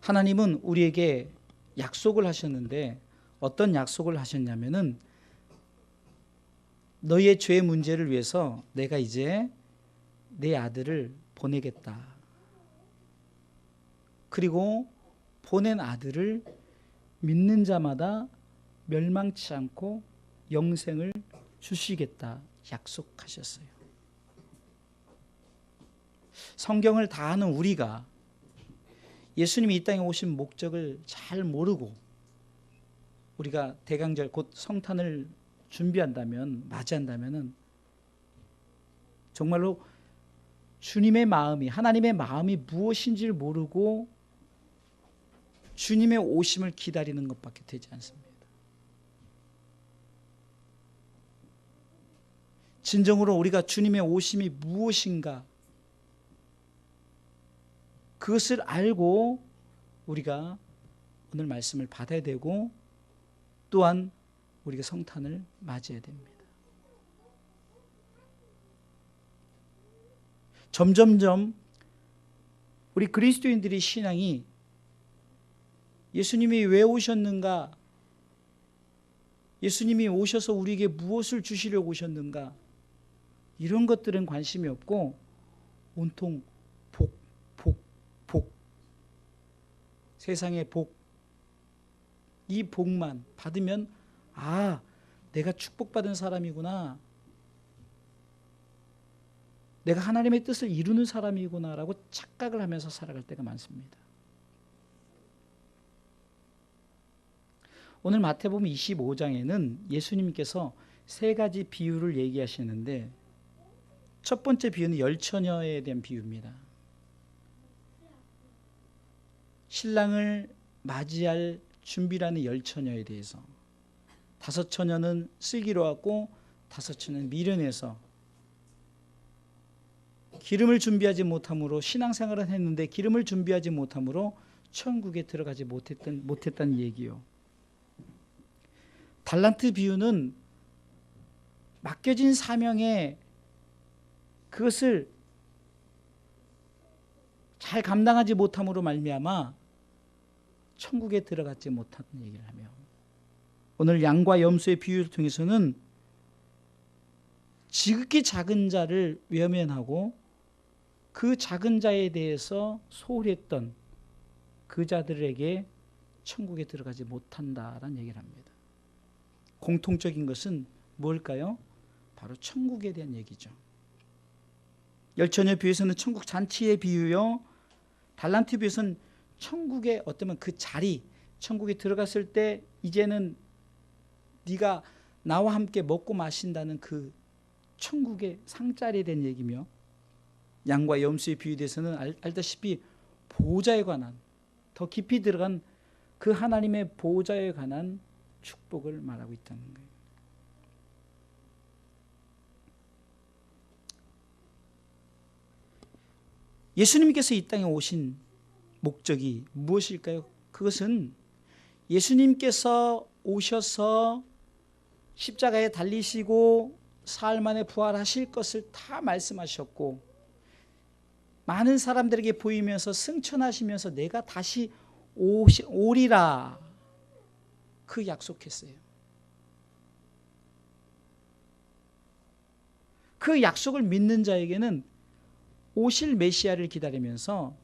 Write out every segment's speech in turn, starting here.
하나님은 우리에게 약속을 하셨는데 어떤 약속을 하셨냐면은 너희의 죄 문제를 위해서 내가 이제 내 아들을 보내겠다. 그리고 보낸 아들을 믿는 자마다 멸망치 않고 영생을 주시겠다 약속하셨어요. 성경을 다 아는 우리가 예수님이 이 땅에 오신 목적을 잘 모르고 우리가 대강절 곧 성탄을 준비한다면, 맞이한다면 정말로 주님의 마음이, 하나님의 마음이 무엇인지를 모르고 주님의 오심을 기다리는 것밖에 되지 않습니다. 진정으로 우리가 주님의 오심이 무엇인가 그것을 알고 우리가 오늘 말씀을 받아야 되고 또한 우리가 성탄을 맞이해야 됩니다. 점점점 우리 그리스도인들의 신앙이 예수님이 왜 오셨는가, 예수님이 오셔서 우리에게 무엇을 주시려고 오셨는가, 이런 것들은 관심이 없고 온통 복, 세상의 복, 이 복만 받으면 아, 내가 축복받은 사람이구나, 내가 하나님의 뜻을 이루는 사람이구나 라고 착각을 하면서 살아갈 때가 많습니다. 오늘 마태복음 25장에는 예수님께서 세 가지 비유를 얘기하시는데 첫 번째 비유는 열처녀에 대한 비유입니다. 신랑을 맞이할 준비라는 열처녀에 대해서, 다섯 처녀는 슬기로웠고 다섯 처녀는 미련해서 기름을 준비하지 못함으로 신앙생활은 했는데 기름을 준비하지 못함으로 천국에 들어가지 못했다는 얘기요. 달란트 비유는 맡겨진 사명에 그것을 잘 감당하지 못함으로 말미암아 천국에 들어가지 못하는 얘기를 하며, 오늘 양과 염소의 비유를 통해서는 지극히 작은 자를 외면하고 그 작은 자에 대해서 소홀히 했던 그 자들에게 천국에 들어가지 못한다라는 얘기를 합니다. 공통적인 것은 뭘까요? 바로 천국에 대한 얘기죠. 열처녀 비유에서는 천국 잔치의 비유요, 달란트 비유에서는 천국의 어쩌면 그 자리, 천국에 들어갔을 때 이제는 네가 나와 함께 먹고 마신다는 그 천국의 상자리에 대한 얘기며, 양과 염소의 비유에 대해서는 알다시피 보호자에 관한, 더 깊이 들어간 그 하나님의 보호자에 관한 축복을 말하고 있다는 거예요. 예수님께서 이 땅에 오신 목적이 무엇일까요? 그것은 예수님께서 오셔서 십자가에 달리시고 사흘 만에 부활하실 것을 다 말씀하셨고 많은 사람들에게 보이면서 승천하시면서 내가 다시 오리라 그 약속했어요. 그 약속을 믿는 자에게는 오실 메시아를 기다리면서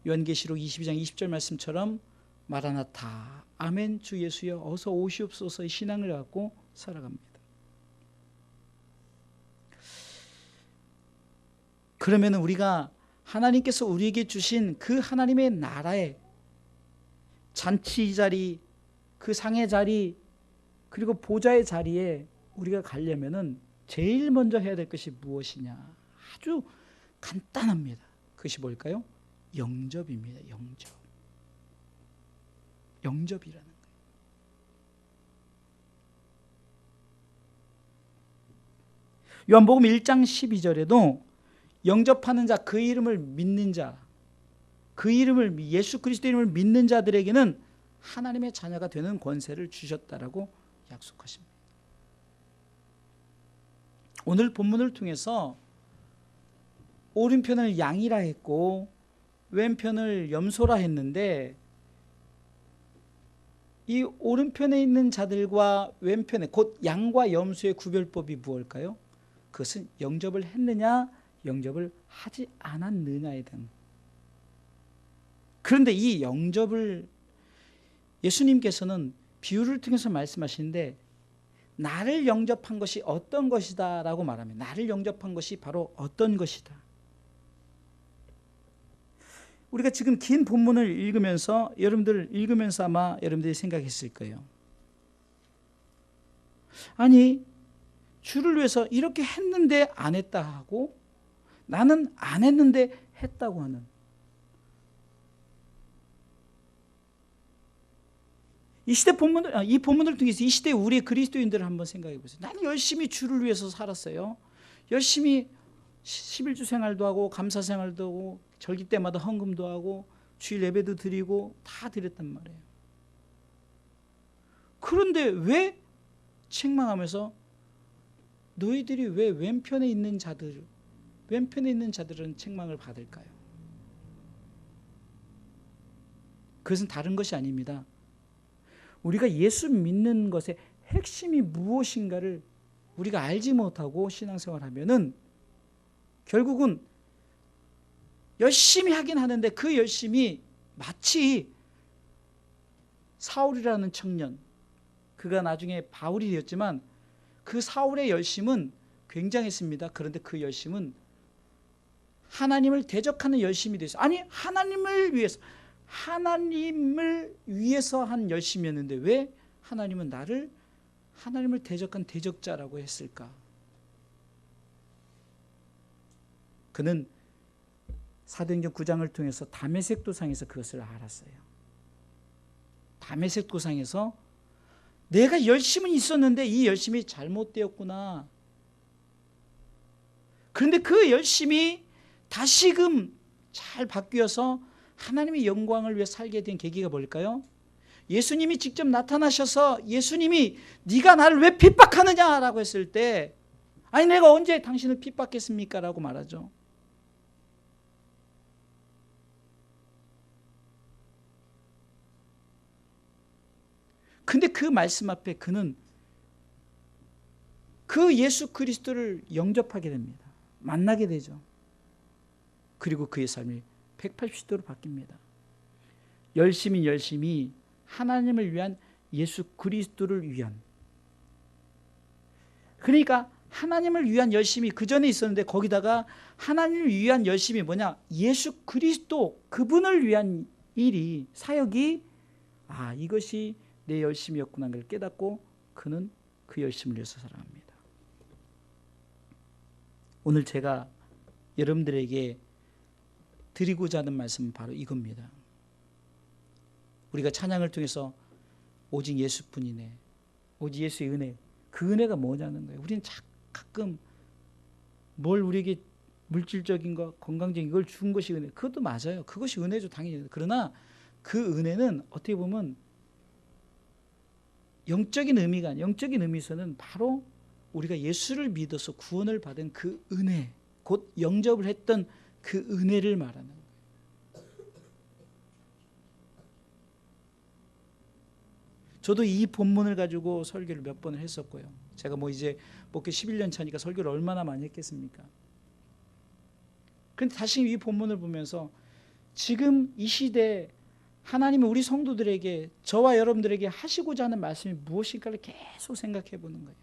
요한계시록 22장 20절 말씀처럼 마라나타, 아멘, 주 예수여 어서 오시옵소서의 신앙을 갖고 살아갑니다. 그러면 우리가 하나님께서 우리에게 주신 그 하나님의 나라의 잔치 자리, 그 상의 자리, 그리고 보좌의 자리에 우리가 가려면은 제일 먼저 해야 될 것이 무엇이냐? 아주 간단합니다. 그것이 뭘까요? 영접입니다. 영접이라는 거예요. 요한복음 1장 12절에도 영접하는 자, 그 이름을 믿는 자, 그 이름을, 예수 그리스도 이름을 믿는 자들에게는 하나님의 자녀가 되는 권세를 주셨다라고 약속하십니다. 오늘 본문을 통해서 오른편을 양이라 했고 왼편을 염소라 했는데 이 오른편에 있는 자들과 왼편에 곧 양과 염소의 구별법이 무엇일까요? 그것은 영접을 했느냐 영접을 하지 않았느냐에 대한. 그런데 이 영접을 예수님께서는 비유를 통해서 말씀하시는데 나를 영접한 것이 어떤 것이다 라고 말하면 나를 영접한 것이 바로 어떤 것이다. 우리가 지금 긴 본문을 읽으면서 여러분들 읽으면서 아마 여러분들이 생각했을 거예요. 아니 주를 위해서 이렇게 했는데 안 했다 하고 나는 안 했는데 했다고 하는, 이 시대 이 본문을 통해서 이 시대 우리 그리스도인들을 한번 생각해 보세요. 나는 열심히 주를 위해서 살았어요. 열심히 11주 생활도 하고 감사 생활도 하고 절기 때마다 헌금도 하고 주일 예배도 드리고 다 드렸단 말이에요. 그런데 왜 책망하면서 너희들이 왜 왼편에 있는 자들은 책망을 받을까요? 그것은 다른 것이 아닙니다. 우리가 예수 믿는 것의 핵심이 무엇인가를 우리가 알지 못하고 신앙생활하면은 결국은 열심히 하긴 하는데 그 열심이 마치 사울이라는 청년, 그가 나중에 바울이 되었지만 그 사울의 열심은 굉장했습니다. 그런데 그 열심은 하나님을 대적하는 열심이 됐어요. 아니 하나님을 위해서 한 열심이었는데 왜 하나님은 나를 하나님을 대적한 대적자라고 했을까? 그는 사도행전 9장을 통해서 다메섹 도상에서 그것을 알았어요. 다메섹 도상에서 내가 열심은 있었는데 이 열심이 잘못되었구나. 그런데 그 열심이 다시금 잘 바뀌어서 하나님의 영광을 위해 살게 된 계기가 뭘까요? 예수님이 직접 나타나셔서 예수님이 네가 나를 왜 핍박하느냐라고 했을 때 아니 내가 언제 당신을 핍박했습니까? 라고 말하죠. 근데 그 말씀 앞에 그는 그 예수 그리스도를 영접하게 됩니다. 만나게 되죠. 그리고 그의 삶이 180도로 바뀝니다. 열심히 하나님을 위한 예수 그리스도를 위한, 그러니까 하나님을 위한 열심이 그 전에 있었는데 거기다가 하나님을 위한 열심이 뭐냐? 예수 그리스도 그분을 위한 일이 사역이 이것이 내 열심이었구나 를 깨닫고 그는 그 열심을 위해서 살아갑니다. 오늘 제가 여러분들에게 드리고자 하는 말씀은 바로 이겁니다. 우리가 찬양을 통해서 오직 예수뿐이네, 오직 예수의 은혜, 그 은혜가 뭐냐는 거예요. 우리는 가끔 뭘 우리에게 물질적인 것, 건강적인 걸 준 것이 은혜, 그것도 맞아요. 그것이 은혜죠, 당연히. 그러나 그 은혜는 어떻게 보면 영적인 의미에서는 바로 우리가 예수를 믿어서 구원을 받은 그 은혜, 곧 영접을 했던 그 은혜를 말하는 거예요. 저도 이 본문을 가지고 설교를 몇 번을 했었고요. 제가 이제 목회 11년 차니까 설교를 얼마나 많이 했겠습니까? 그런데 다시 이 본문을 보면서 지금 이 시대에 하나님은 우리 성도들에게, 저와 여러분들에게 하시고자 하는 말씀이 무엇인가를 계속 생각해 보는 거예요.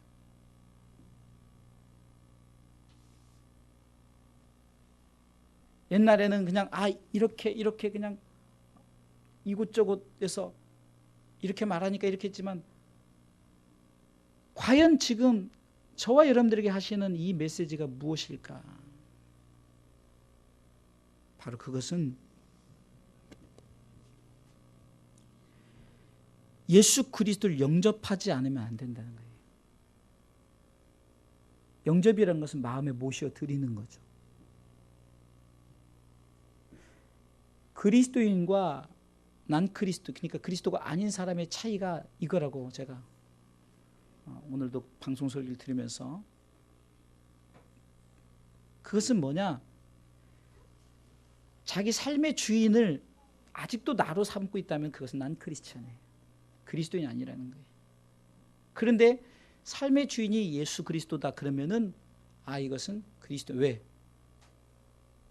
옛날에는 그냥 이렇게 그냥 이곳저곳에서 이렇게 말하니까 이렇게 했지만 과연 지금 저와 여러분들에게 하시는 이 메시지가 무엇일까? 바로 그것은 예수 그리스도를 영접하지 않으면 안 된다는 거예요. 영접이라는 것은 마음에 모셔 드리는 거죠. 그리스도인과 난 그리스도, 그러니까 그리스도가 아닌 사람의 차이가 이거라고 제가 오늘도 방송 설교를 들으면서, 그것은 뭐냐? 자기 삶의 주인을 아직도 나로 삼고 있다면 그것은 난 크리스찬이에요. 그리스도인이 아니라는 거예요. 그런데 삶의 주인이 예수 그리스도다 그러면은 이것은 그리스도. 왜?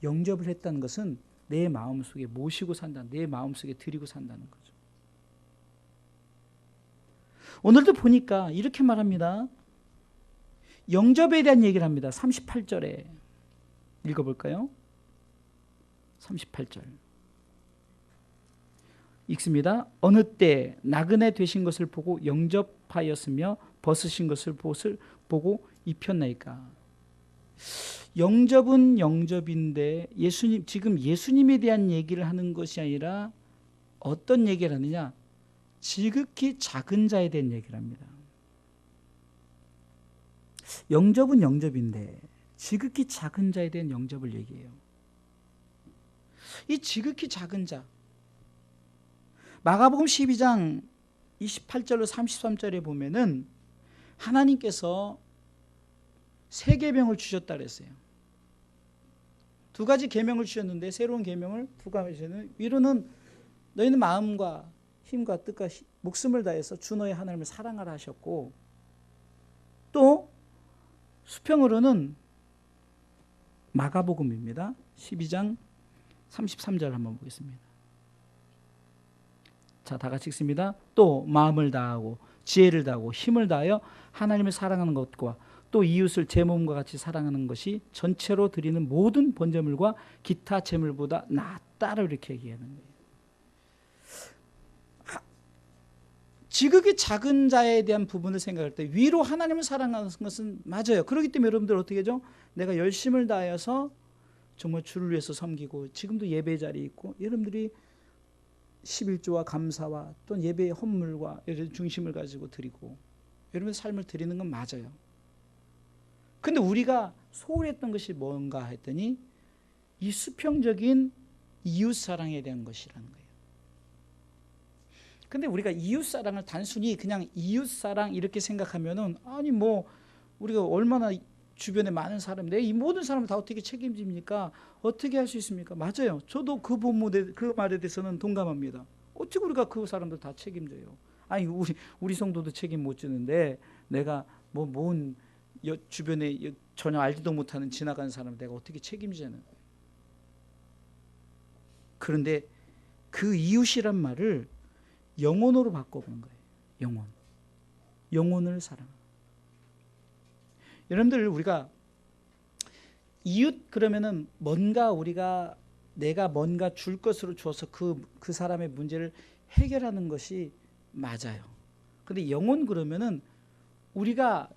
영접을 했다는 것은 내 마음속에 모시고 산다, 내 마음속에 드리고 산다는 거죠. 오늘도 보니까 이렇게 말합니다. 영접에 대한 얘기를 합니다. 38절에 읽어볼까요? 38절 읽습니다. 어느 때 나그네 되신 것을 보고 영접하였으며 벗으신 것을 보고 입혔나이까. 영접은 영접인데 지금 예수님에 대한 얘기를 하는 것이 아니라 어떤 얘기를 하느냐? 지극히 작은 자에 대한 얘기를 합니다. 영접은 영접인데 지극히 작은 자에 대한 영접을 얘기해요. 이 지극히 작은 자, 마가복음 12장 28절로 33절에 보면은 하나님께서 세 계명을 주셨다 그랬어요. 두 가지 계명을 주셨는데 새로운 계명을 두 가지 주셨는데, 위로는 너희는 마음과 힘과 뜻과 목숨을 다해서 주 너의 하나님을 사랑하라 하셨고, 또 수평으로는 마가복음입니다. 12장 33절 한번 보겠습니다. 자, 다 같이 읽습니다. 또 마음을 다하고 지혜를 다하고 힘을 다하여 하나님을 사랑하는 것과 또 이웃을 제 몸과 같이 사랑하는 것이 전체로 드리는 모든 번제물과 기타 제물보다 낫다라고 이렇게 얘기하는 거예요. 지극히 작은 자에 대한 부분을 생각할 때 위로 하나님을 사랑하는 것은 맞아요. 그렇기 때문에 여러분들 어떻게 하죠? 내가 열심을 다하여서 정말 주를 위해서 섬기고, 지금도 예배 자리에 있고 여러분들이 11조와 감사와 또 예배의 헌물과 중심을 가지고 드리고 여러분의 삶을 드리는 건 맞아요. 근데 우리가 소홀했던 것이 뭔가 했더니 이 수평적인 이웃사랑에 대한 것이라는 거예요. 근데 우리가 이웃사랑을 단순히 그냥 이웃사랑 이렇게 생각하면은, 아니 뭐 우리가 얼마나 주변에 많은 사람, 내 이 모든 사람을 다 어떻게 책임집니까? 어떻게 할 수 있습니까? 맞아요. 저도 그 말에 대해서는 동감합니다. 어떻게 우리가 그 사람들 다 책임져요? 아니 우리 성도도 책임 못 지는데 내가 뭔 주변에 전혀 알지도 못하는 지나가는 사람을 내가 어떻게 책임지는 거예요? 그런데 그 이웃이란 말을 영혼으로 바꿔본 거예요. 영혼을 사랑하는. 여러분들, 우리가 이웃 그러면은 내가 뭔가 줄 것으로 주어서 그 사람의 문제를 해결하는 것이 맞아요. 근데 영혼 그러면은 우리가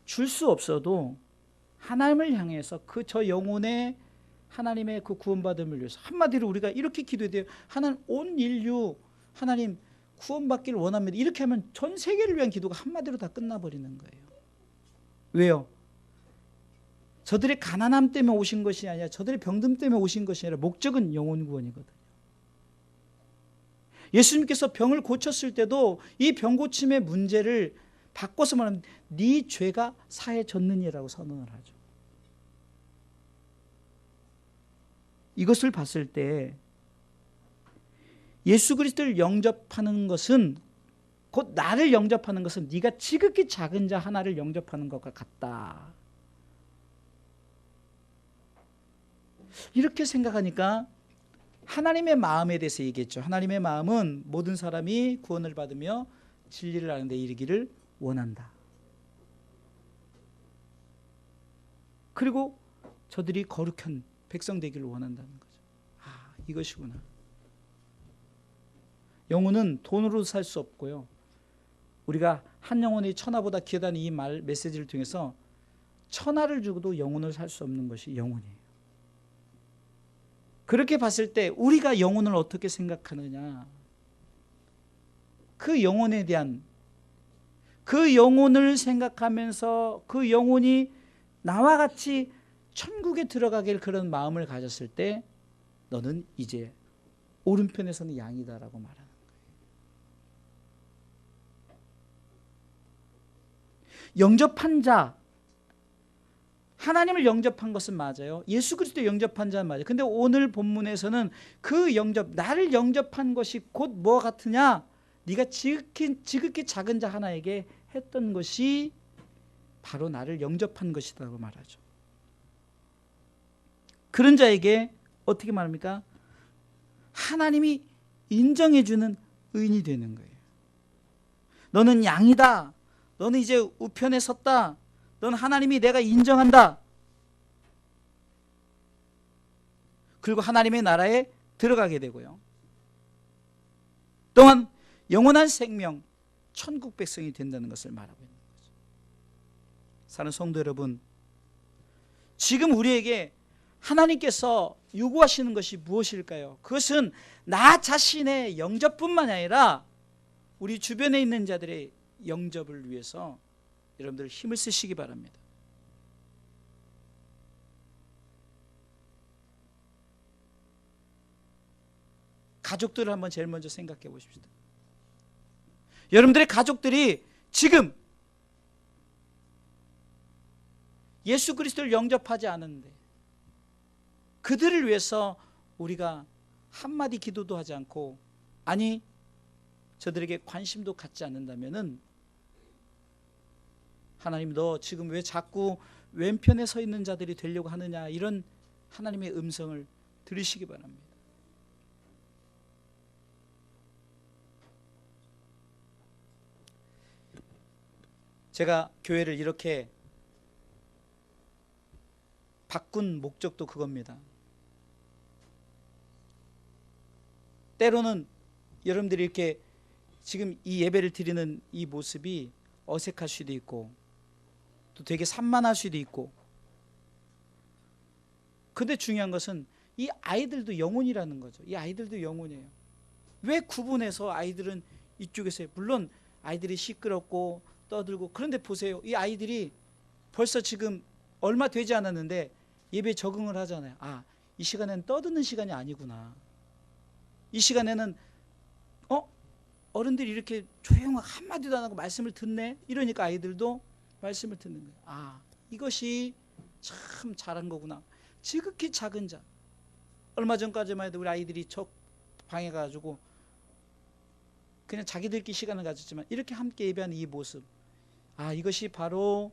줄 수 없어도 하나님을 향해서 저 영혼의 하나님의 그 구원받음을 위해서, 한마디로 우리가 이렇게 기도해야 돼요. 하나님, 온 인류 하나님 구원받기를 원합니다. 이렇게 하면 전 세계를 위한 기도가 한마디로 다 끝나버리는 거예요. 왜요? 저들의 가난함 때문에 오신 것이 아니라, 저들의 병듦 때문에 오신 것이 아니라 목적은 영혼 구원이거든요. 예수님께서 병을 고쳤을 때도 이 병 고침의 문제를 바꿔서 말하면 네 죄가 사해졌느니라고 선언을 하죠. 이것을 봤을 때 예수 그리스도를 영접하는 것은, 곧 나를 영접하는 것은 네가 지극히 작은 자 하나를 영접하는 것과 같다. 이렇게 생각하니까 하나님의 마음에 대해서 얘기했죠. 하나님의 마음은 모든 사람이 구원을 받으며 진리를 아는 데 이르기를 원한다. 그리고 저들이 거룩한 백성 되기를 원한다는 거죠. 이것이구나. 영혼은 돈으로 살 수 없고요. 우리가 한 영혼이 천하보다 귀하다는 이 메시지를 통해서 천하를 주고도 영혼을 살 수 없는 것이 영혼이에요. 그렇게 봤을 때 우리가 영혼을 어떻게 생각하느냐, 그 영혼에 대한, 그 영혼을 생각하면서 그 영혼이 나와 같이 천국에 들어가길 그런 마음을 가졌을 때 너는 이제 오른편에서는 양이다라고 말하는 거예요. 영접한 자, 하나님을 영접한 것은 맞아요. 예수 그리스도 영접한 자는 맞아요. 근데 오늘 본문에서는 그 나를 영접한 것이 곧 뭐 같으냐? 네가 지극히 작은 자 하나에게 했던 것이 바로 나를 영접한 것이라고 말하죠. 그런 자에게 어떻게 말합니까? 하나님이 인정해주는 의인이 되는 거예요. 너는 양이다. 너는 이제 우편에 섰다. 너는 하나님이 내가 인정한다. 그리고 하나님의 나라에 들어가게 되고요. 또한 영원한 생명, 천국 백성이 된다는 것을 말하고 있는 거죠. 사랑하는 성도 여러분, 지금 우리에게 하나님께서 요구하시는 것이 무엇일까요? 그것은 나 자신의 영접뿐만 아니라 우리 주변에 있는 자들의 영접을 위해서 여러분들 힘을 쓰시기 바랍니다. 가족들을 한번 제일 먼저 생각해 보십시다. 여러분들의 가족들이 지금 예수 그리스도를 영접하지 않는데 그들을 위해서 우리가 한마디 기도도 하지 않고, 아니 저들에게 관심도 갖지 않는다면은 하나님, 너 지금 왜 자꾸 왼편에 서 있는 자들이 되려고 하느냐, 이런 하나님의 음성을 들으시기 바랍니다. 제가 교회를 이렇게 바꾼 목적도 그겁니다. 때로는 여러분들이 이렇게 지금 이 예배를 드리는 이 모습이 어색할 수도 있고 또 되게 산만할 수도 있고, 근데 중요한 것은 이 아이들도 영혼이라는 거죠. 이 아이들도 영혼이에요. 왜 구분해서 아이들은 이쪽에서 해요? 물론 아이들이 시끄럽고 떠들고, 그런데 보세요. 이 아이들이 벌써 지금 얼마 되지 않았는데 예배에 적응을 하잖아요. 아, 이 시간에는 떠드는 시간이 아니구나. 이 시간에는 어른들이 이렇게 조용하고 한마디도 안 하고 말씀을 듣네. 이러니까 아이들도 말씀을 듣는 거예요. 아, 이것이 참 잘한 거구나. 지극히 작은 자. 얼마 전까지만 해도 우리 아이들이 저 방에 가가지고 그냥 자기들끼리 시간을 가졌지만 이렇게 함께 예배하는 이 모습, 아, 이것이 바로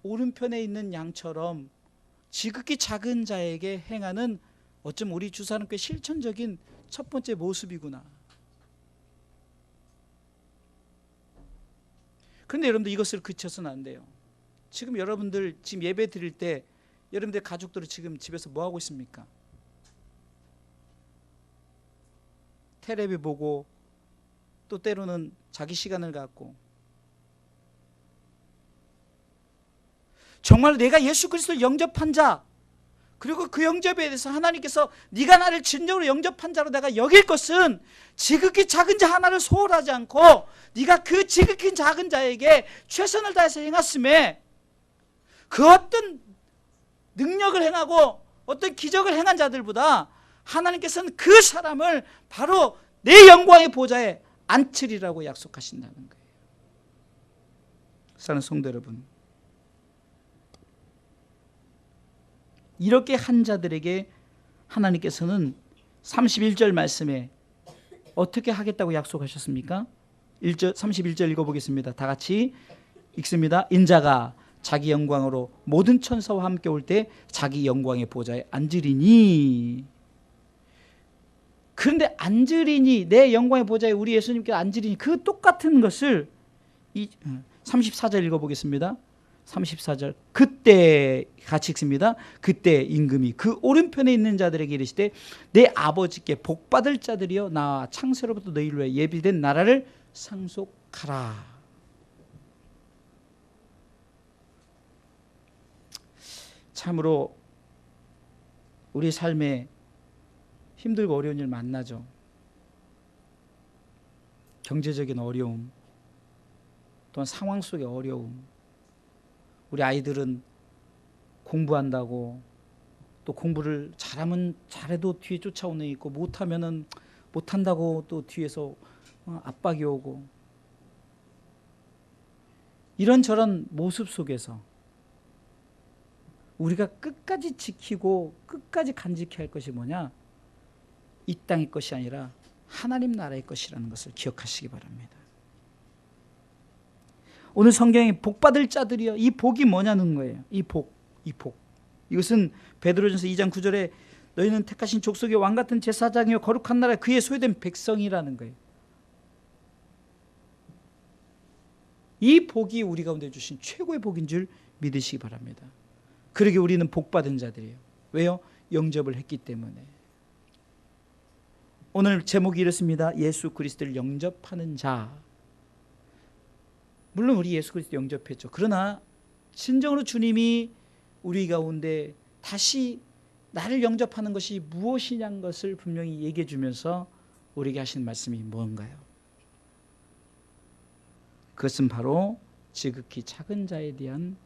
오른편에 있는 양처럼 지극히 작은 자에게 행하는 어쩜 우리 주사람교회 실천적인 첫 번째 모습이구나. 그런데 여러분들 이것을 그쳐서는 안 돼요. 지금 여러분들 지금 예배 드릴 때 여러분들 가족들은 지금 집에서 뭐 하고 있습니까? 텔레비 보고 또 때로는 자기 시간을 갖고, 정말 내가 예수 그리스도를 영접한 자, 그리고 그 영접에 대해서 하나님께서 네가 나를 진정으로 영접한 자로 내가 여길 것은 지극히 작은 자 하나를 소홀하지 않고 네가 그 지극히 작은 자에게 최선을 다해서 행했음에 그 어떤 능력을 행하고 어떤 기적을 행한 자들보다 하나님께서는 그 사람을 바로 내 영광의 보좌에 앉히리라고 약속하신다는 거예요. 사랑하는 성도 여러분, 이렇게 한 자들에게 하나님께서는 31절 말씀에 어떻게 하겠다고 약속하셨습니까? 31절 읽어보겠습니다. 다 같이 읽습니다. 인자가 자기 영광으로 모든 천사와 함께 올 때 자기 영광의 보좌에 앉으리니. 그런데 앉으리니, 내 영광의 보좌에 우리 예수님께서 앉으리니, 그 똑같은 것을 34절 읽어보겠습니다. 34절, 그때 같이 읽습니다. 그때 임금이 그 오른편에 있는 자들에게 이르시되 내 아버지께 복받을 자들이여 나와 창세로부터 너희를 위해 예비된 나라를 상속하라. 참으로 우리 삶에 힘들고 어려운 일 만나죠. 경제적인 어려움, 또한 상황 속의 어려움. 우리 아이들은 공부한다고 또 공부를 잘하면 잘해도 뒤에 쫓아오는 애 있고, 못하면은 못한다고 또 뒤에서 압박이 오고, 이런저런 모습 속에서 우리가 끝까지 지키고 끝까지 간직해야 할 것이 뭐냐? 이 땅의 것이 아니라 하나님 나라의 것이라는 것을 기억하시기 바랍니다. 오늘 성경에 복받을 자들이여, 이 복이 뭐냐는 거예요. 이 복. 이것은 베드로전서 2장 9절에 너희는 택하신 족속의 왕같은 제사장이요 거룩한 나라 그의 소유된 백성이라는 거예요. 이 복이 우리 가운데 주신 최고의 복인 줄 믿으시기 바랍니다. 그러게 우리는 복받은 자들이에요. 왜요? 영접을 했기 때문에. 오늘 제목이 이렇습니다. 예수 그리스도를 영접하는 자. 물론 우리 예수 그리스도 영접했죠. 그러나 진정으로 주님이 우리 가운데 다시 나를 영접하는 것이 무엇이냐는 것을 분명히 얘기해 주면서 우리에게 하신 말씀이 뭔가요? 그것은 바로 지극히 작은 자에 대한,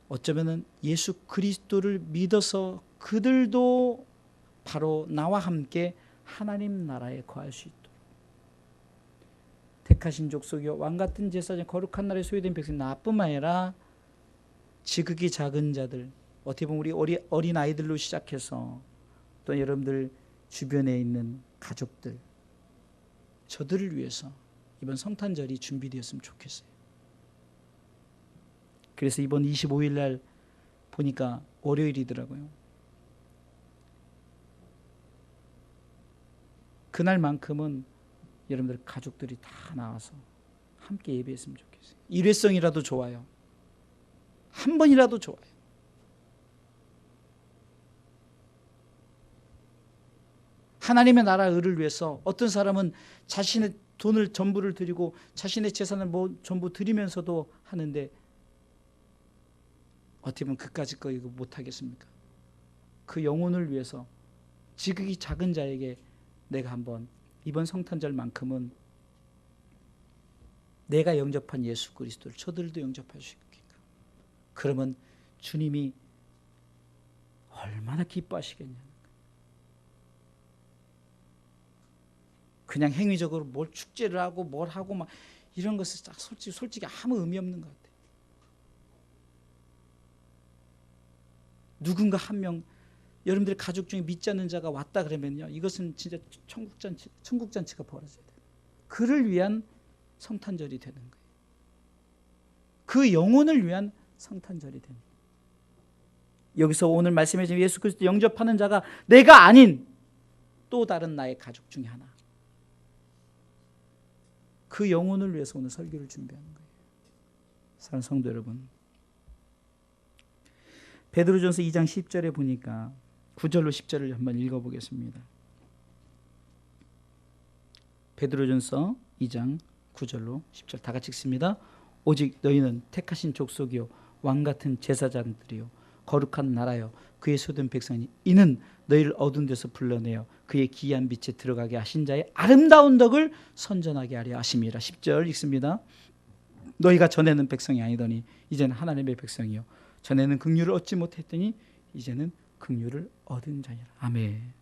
어쩌면 예수 그리스도를 믿어서 그들도 바로 나와 함께 하나님 나라에 거할 수 있도록, 택하신 족속이요 왕같은 제사장 거룩한 나라에 소유된 백성, 나뿐만 아니라 지극히 작은 자들, 어떻게 보면 우리 어린 아이들로 시작해서 또 여러분들 주변에 있는 가족들, 저들을 위해서 이번 성탄절이 준비되었으면 좋겠어요. 그래서 이번 25일 날 보니까 월요일이더라고요. 그날만큼은 여러분들 가족들이 다 나와서 함께 예배했으면 좋겠어요. 일회성이라도 좋아요. 한 번이라도 좋아요. 하나님의 나라 의를 위해서 어떤 사람은 자신의 돈을 전부를 드리고 자신의 재산을 전부 드리면서도 하는데, 어떻게 보면 그까짓 거 이거 못하겠습니까? 그 영혼을 위해서 지극히 작은 자에게 내가 한번 이번 성탄절만큼은 내가 영접한 예수 그리스도를 저들도 영접할 수 있게끔, 그러면 주님이 얼마나 기뻐하시겠냐는 거예요. 그냥 행위적으로 뭘 축제를 하고 뭘 하고 막 이런 것은 솔직히 아무 의미 없는 것 같아요. 누군가 한 명, 여러분들 가족 중에 믿지 않는 자가 왔다 그러면요, 이것은 진짜 천국잔치가 벌어져야 돼요. 그를 위한 성탄절이 되는 거예요. 그 영혼을 위한 성탄절이 됩니다. 여기서 오늘 말씀해 주신 예수 그리스도 영접하는 자가 내가 아닌 또 다른 나의 가족 중에 하나, 그 영혼을 위해서 오늘 설교를 준비하는 거예요. 사랑하는 성도 여러분, 베드로전서 2장 10절에 보니까 9절로 10절을 한번 읽어보겠습니다. 베드로전서 2장 9절로 10절 다 같이 읽습니다. 오직 너희는 택하신 족속이요 왕같은 제사장들이요 거룩한 나라요 그의 소된 백성이니 이는 너희를 어두운 데서 불러내어 그의 기이한 빛에 들어가게 하신 자의 아름다운 덕을 선전하게 하려 하심이라. 10절 읽습니다. 너희가 전에는 백성이 아니더니 이제는 하나님의 백성이요 전에는 긍휼을 얻지 못했더니 이제는 긍휼을 얻은 자니라. 아멘.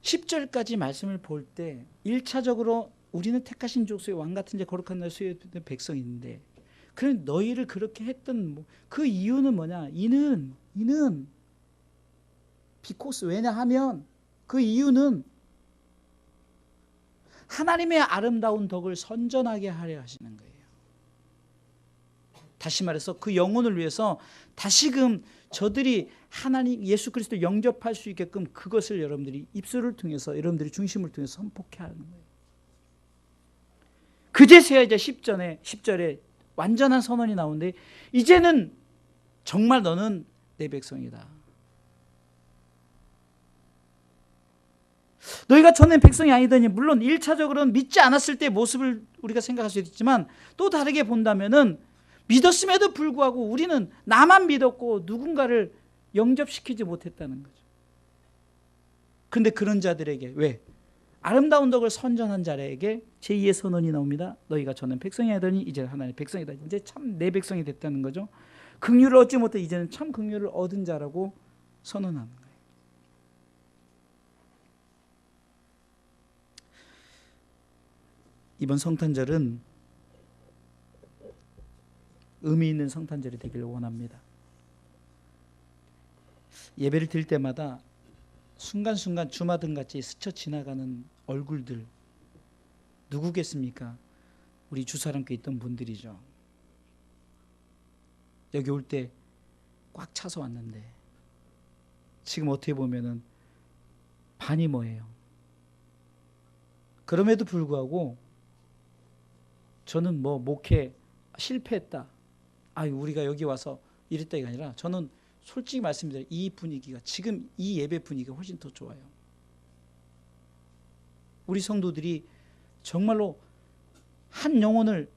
10절까지 말씀을 볼 때 1차적으로 우리는 택하신 족속의 왕같은 자 거룩한 나라의 소유된 백성인데, 그런 너희를 그렇게 했던 그 이유는 뭐냐? 이는 비코스, 왜냐하면 그 이유는 하나님의 아름다운 덕을 선전하게 하려 하시는 거예요. 다시 말해서 그 영혼을 위해서 다시금 저들이 하나님 예수 그리스도 영접할 수 있게끔 그것을 여러분들이 입술을 통해서, 여러분들이 중심을 통해서 선포케 하는 거예요. 그제서야 이제 10절에 완전한 선언이 나오는데, 이제는 정말 너는 내 백성이다. 너희가 전에 백성이 아니더니, 물론 1차적으로는 믿지 않았을 때의 모습을 우리가 생각할 수 있지만, 또 다르게 본다면은 믿었음에도 불구하고 우리는 나만 믿었고 누군가를 영접시키지 못했다는 거죠. 근데 그런 자들에게, 왜? 아름다운 덕을 선전한 자에게 제2의 선언이 나옵니다. 너희가 전엔 백성이 아니더니 이제 하나님의 백성이다. 이제 참 내 백성이 됐다는 거죠. 긍휼을 얻지 못해 이제는 참 긍휼을 얻은 자라고 선언하는 거예요. 이번 성탄절은 의미 있는 성탄절이 되기를 원합니다. 예배를 드릴 때마다 순간순간 주마등같이 스쳐 지나가는 얼굴들 누구겠습니까? 우리 주사람께 있던 분들이죠. 여기 올 때 꽉 차서 왔는데 지금 어떻게 보면은 반이 뭐예요? 그럼에도 불구하고 저는 뭐 목회 실패했다, 우리가 여기 와서 이랬다가 아니라 저는 솔직히 말씀드려요. 이 분위기가, 지금 이 예배 분위기가 훨씬 더 좋아요. 우리 성도들이 정말로 한 영혼을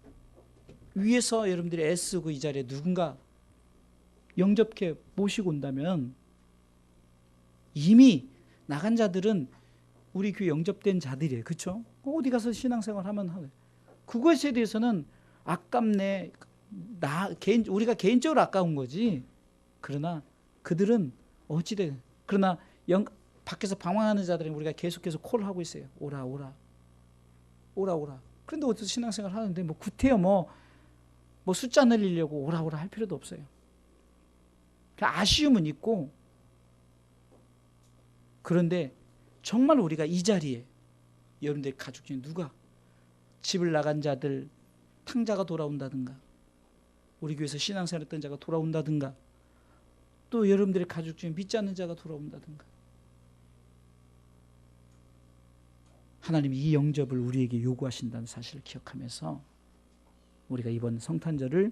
위해서 여러분들이 애쓰고 이 자리에 누군가 영접케 모시고 온다면, 이미 나간 자들은 우리 교회 영접된 자들이에요. 그렇죠? 어디 가서 신앙생활 하면 하고, 그것에 대해서는 아깝네, 우리가 개인적으로 아까운 거지. 그러나 그들은 어찌돼, 그러나 밖에서 방황하는 자들은 우리가 계속해서 콜하고 있어요. 오라 오라 오라 오라. 그런데 어디서 신앙생활 하는데 뭐 구태여 뭐 숫자 늘리려고 오라 오라 할 필요도 없어요. 아쉬움은 있고, 그런데 정말 우리가 이 자리에 여러분들 가족 중에 누가 집을 나간 자들, 탕자가 돌아온다든가, 우리 교회에서 신앙생활 했던 자가 돌아온다든가, 또 여러분들의 가족 중에 믿지 않는 자가 돌아온다든가, 하나님이 이 영접을 우리에게 요구하신다는 사실을 기억하면서 우리가 이번 성탄절을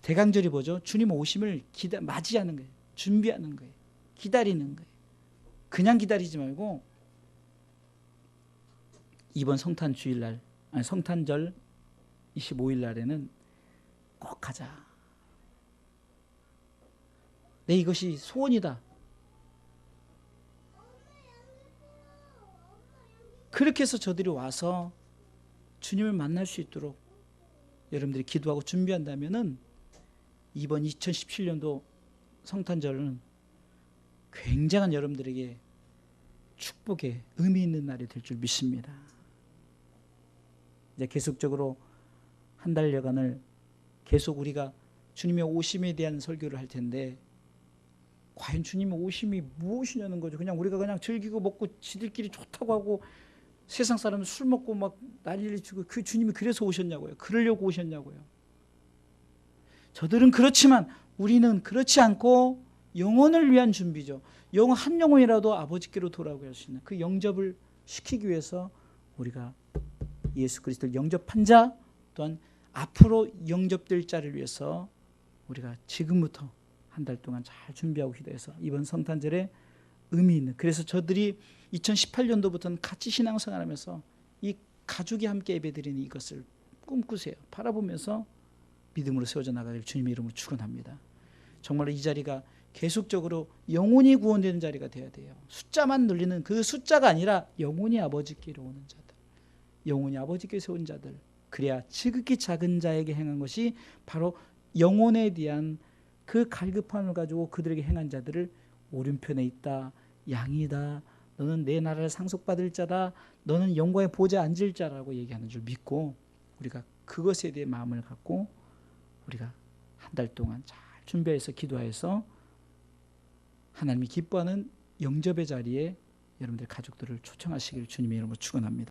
대강절이 뭐죠? 주님 오심을 맞이하는 거예요. 준비하는 거예요. 기다리는 거예요. 그냥 기다리지 말고 이번 성탄절 25일 날에는 꼭 가자. 내 이것이 소원이다. 그렇게 해서 저들이 와서 주님을 만날 수 있도록 여러분들이 기도하고 준비한다면은 이번 2017년도 성탄절은 굉장한 여러분들에게 축복의 의미 있는 날이 될 줄 믿습니다. 이제 계속적으로 한 달여간을 계속 우리가 주님의 오심에 대한 설교를 할 텐데, 과연 주님의 오심이 무엇이냐는 거죠. 그냥 우리가 그냥 즐기고 먹고 지들끼리 좋다고 하고 세상 사람은 술 먹고 막 난리를 치고, 그 주님이 그래서 오셨냐고요. 그러려고 오셨냐고요. 저들은 그렇지만 우리는 그렇지 않고 영혼을 위한 준비죠. 한 영혼이라도 아버지께로 돌아오게 할 수 있는 그 영접을 시키기 위해서 우리가 예수 그리스도를 영접한 자, 또한 앞으로 영접될 자를 위해서 우리가 지금부터 한 달 동안 잘 준비하고 기도해서 이번 성탄절에 의미 있는, 그래서 저들이 2018년도부터는 같이 신앙생활하면서 이 가족이 함께 예배드리는 이것을 꿈꾸세요. 바라보면서 믿음으로 세워져 나가길 주님의 이름으로 축원합니다. 정말로 이 자리가 계속적으로 영혼이 구원되는 자리가 되어야 돼요. 숫자만 늘리는 그 숫자가 아니라 영혼이 아버지께로 오는 자들, 영혼이 아버지께 세운 자들, 그래야 지극히 작은 자에게 행한 것이 바로 영혼에 대한 그 갈급함을 가지고 그들에게 행한 자들을 오른편에 있다, 양이다, 너는 내 나라를 상속받을 자다, 너는 영광의 보좌에 앉을 자라고 얘기하는 줄 믿고, 우리가 그것에 대해 마음을 갖고 우리가 한 달 동안 잘 준비해서 기도해서 하나님이 기뻐하는 영접의 자리에 여러분들 가족들을 초청하시기를 주님의 이름으로 축원합니다.